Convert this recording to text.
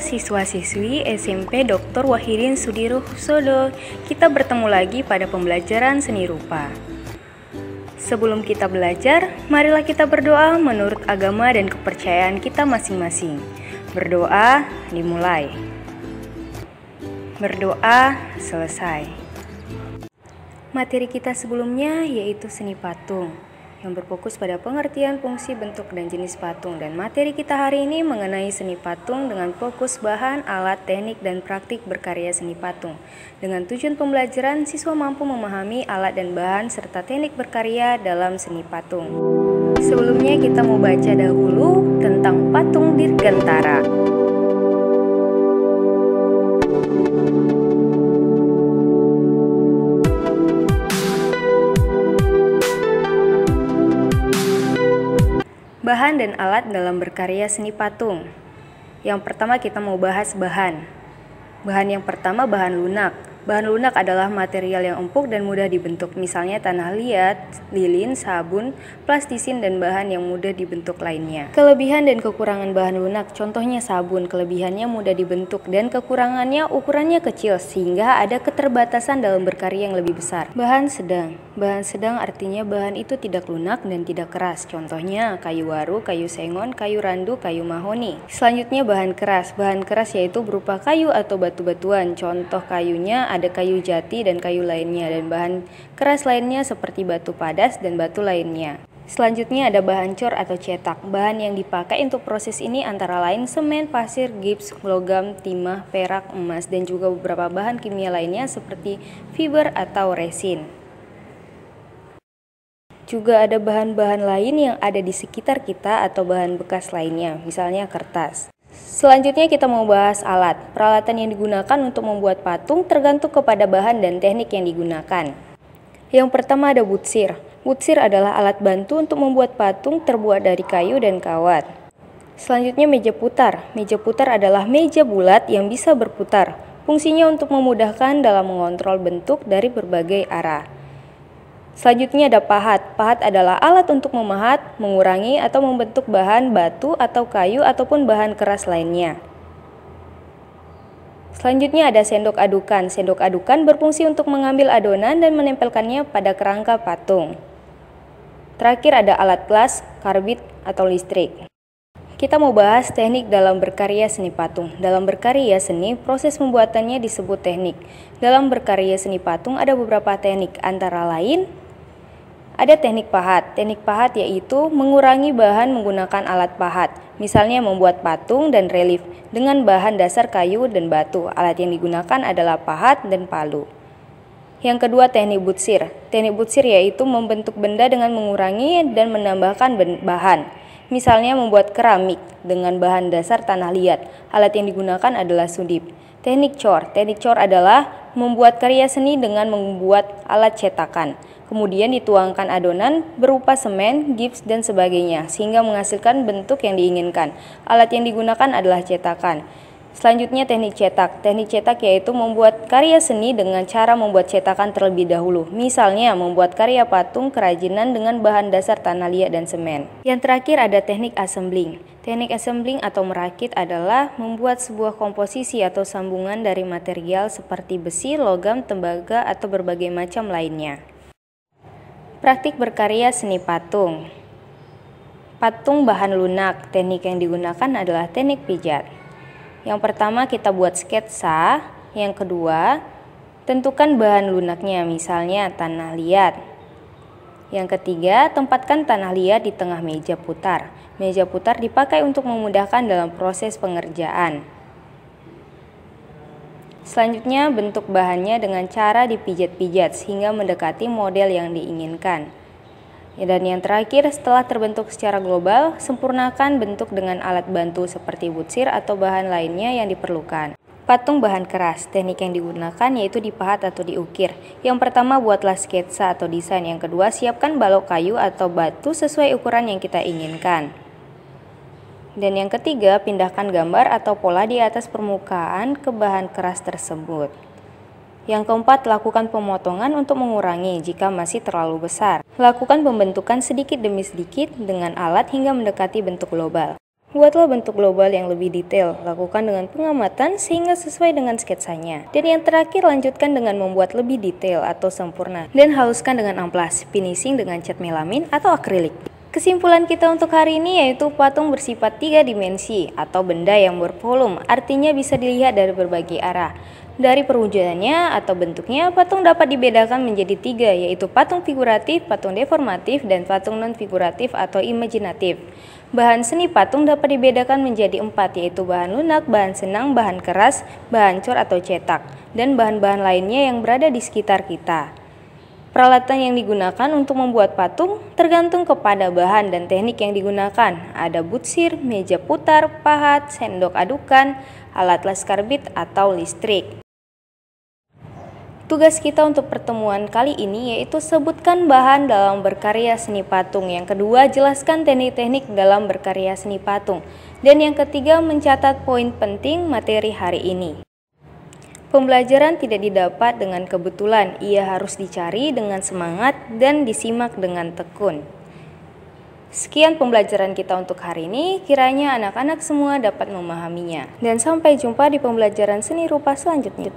siswa-siswi SMP Dr. Wahidin Sudirohusodo. Kita bertemu lagi pada pembelajaran seni rupa. Sebelum kita belajar, marilah kita berdoa menurut agama dan kepercayaan kita masing-masing. Berdoa dimulai. Berdoa selesai. Materi kita sebelumnya yaitu seni patung, yang berfokus pada pengertian fungsi, bentuk, dan jenis patung. Dan materi kita hari ini mengenai seni patung dengan fokus bahan, alat, teknik, dan praktik berkarya seni patung. Dengan tujuan pembelajaran, siswa mampu memahami alat dan bahan serta teknik berkarya dalam seni patung. Sebelumnya kita mau baca dahulu tentang patung dirgantara. Bahan dan alat dalam berkarya seni patung. Yang pertama kita mau bahas bahan. Bahan yang pertama bahan lunak. Bahan lunak adalah material yang empuk dan mudah dibentuk, misalnya tanah liat, lilin, sabun, plastisin, dan bahan yang mudah dibentuk lainnya. Kelebihan dan kekurangan bahan lunak, contohnya sabun, kelebihannya mudah dibentuk dan kekurangannya ukurannya kecil sehingga ada keterbatasan dalam berkarya yang lebih besar. Bahan sedang. Bahan sedang artinya bahan itu tidak lunak dan tidak keras, contohnya kayu waru, kayu sengon, kayu randu, kayu mahoni. Selanjutnya bahan keras. Bahan keras yaitu berupa kayu atau batu-batuan, contoh kayunya ada kayu jati dan kayu lainnya, dan bahan keras lainnya seperti batu padas dan batu lainnya. Selanjutnya ada bahan cor atau cetak. Bahan yang dipakai untuk proses ini antara lain semen, pasir, gips, logam, timah, perak, emas, dan juga beberapa bahan kimia lainnya seperti fiber atau resin. Juga ada bahan-bahan lain yang ada di sekitar kita atau bahan bekas lainnya, misalnya kertas. Selanjutnya kita mau bahas alat. Peralatan yang digunakan untuk membuat patung tergantung kepada bahan dan teknik yang digunakan. Yang pertama ada butsir. Butsir adalah alat bantu untuk membuat patung terbuat dari kayu dan kawat. Selanjutnya meja putar. Meja putar adalah meja bulat yang bisa berputar. Fungsinya untuk memudahkan dalam mengontrol bentuk dari berbagai arah. Selanjutnya ada pahat. Pahat adalah alat untuk memahat, mengurangi, atau membentuk bahan batu atau kayu ataupun bahan keras lainnya. Selanjutnya ada sendok adukan. Sendok adukan berfungsi untuk mengambil adonan dan menempelkannya pada kerangka patung. Terakhir ada alat las, karbit, atau listrik. Kita mau bahas teknik dalam berkarya seni patung. Dalam berkarya seni, proses pembuatannya disebut teknik. Dalam berkarya seni patung ada beberapa teknik, antara lain ada teknik pahat. Teknik pahat yaitu mengurangi bahan menggunakan alat pahat. Misalnya membuat patung dan relief dengan bahan dasar kayu dan batu. Alat yang digunakan adalah pahat dan palu. Yang kedua teknik butsir. Teknik butsir yaitu membentuk benda dengan mengurangi dan menambahkan bahan. Misalnya membuat keramik dengan bahan dasar tanah liat. Alat yang digunakan adalah sudip. Teknik cor. Teknik cor adalah membuat karya seni dengan membuat alat cetakan. Kemudian dituangkan adonan berupa semen, gips, dan sebagainya sehingga menghasilkan bentuk yang diinginkan. Alat yang digunakan adalah cetakan. Selanjutnya teknik cetak. Teknik cetak yaitu membuat karya seni dengan cara membuat cetakan terlebih dahulu. Misalnya membuat karya patung kerajinan dengan bahan dasar tanah liat dan semen. Yang terakhir ada teknik assembling. Teknik assembling atau merakit adalah membuat sebuah komposisi atau sambungan dari material seperti besi, logam, tembaga, atau berbagai macam lainnya. Praktik berkarya seni patung. Patung bahan lunak. Teknik yang digunakan adalah teknik pijat. Yang pertama kita buat sketsa. Yang kedua, tentukan bahan lunaknya, misalnya tanah liat. Yang ketiga, tempatkan tanah liat di tengah meja putar. Meja putar dipakai untuk memudahkan dalam proses pengerjaan. Selanjutnya, bentuk bahannya dengan cara dipijat-pijat sehingga mendekati model yang diinginkan. Dan yang terakhir, setelah terbentuk secara global, sempurnakan bentuk dengan alat bantu seperti butsir atau bahan lainnya yang diperlukan. Patung bahan keras. Teknik yang digunakan yaitu dipahat atau diukir. Yang pertama, buatlah sketsa atau desain. Yang kedua, siapkan balok kayu atau batu sesuai ukuran yang kita inginkan. Dan yang ketiga, pindahkan gambar atau pola di atas permukaan ke bahan keras tersebut. Yang keempat, lakukan pemotongan untuk mengurangi jika masih terlalu besar. Lakukan pembentukan sedikit demi sedikit dengan alat hingga mendekati bentuk global. Buatlah bentuk global yang lebih detail, lakukan dengan pengamatan sehingga sesuai dengan sketsanya. Dan yang terakhir, lanjutkan dengan membuat lebih detail atau sempurna. Dan haluskan dengan amplas, finishing dengan cat melamin atau akrilik. Kesimpulan kita untuk hari ini yaitu patung bersifat 3 dimensi atau benda yang bervolume, artinya bisa dilihat dari berbagai arah. Dari perwujudannya atau bentuknya, patung dapat dibedakan menjadi 3, yaitu patung figuratif, patung deformatif, dan patung non-figuratif atau imajinatif. Bahan seni patung dapat dibedakan menjadi 4, yaitu bahan lunak, bahan senang, bahan keras, bahan cor atau cetak, dan bahan-bahan lainnya yang berada di sekitar kita. Peralatan yang digunakan untuk membuat patung tergantung kepada bahan dan teknik yang digunakan. Ada butsir, meja putar, pahat, sendok adukan, alat las karbit, atau listrik. Tugas kita untuk pertemuan kali ini yaitu sebutkan bahan dalam berkarya seni patung. Yang kedua, jelaskan teknik-teknik dalam berkarya seni patung. Dan yang ketiga, mencatat poin penting materi hari ini. Pembelajaran tidak didapat dengan kebetulan, ia harus dicari dengan semangat dan disimak dengan tekun. Sekian pembelajaran kita untuk hari ini, kiranya anak-anak semua dapat memahaminya. Dan sampai jumpa di pembelajaran seni rupa selanjutnya.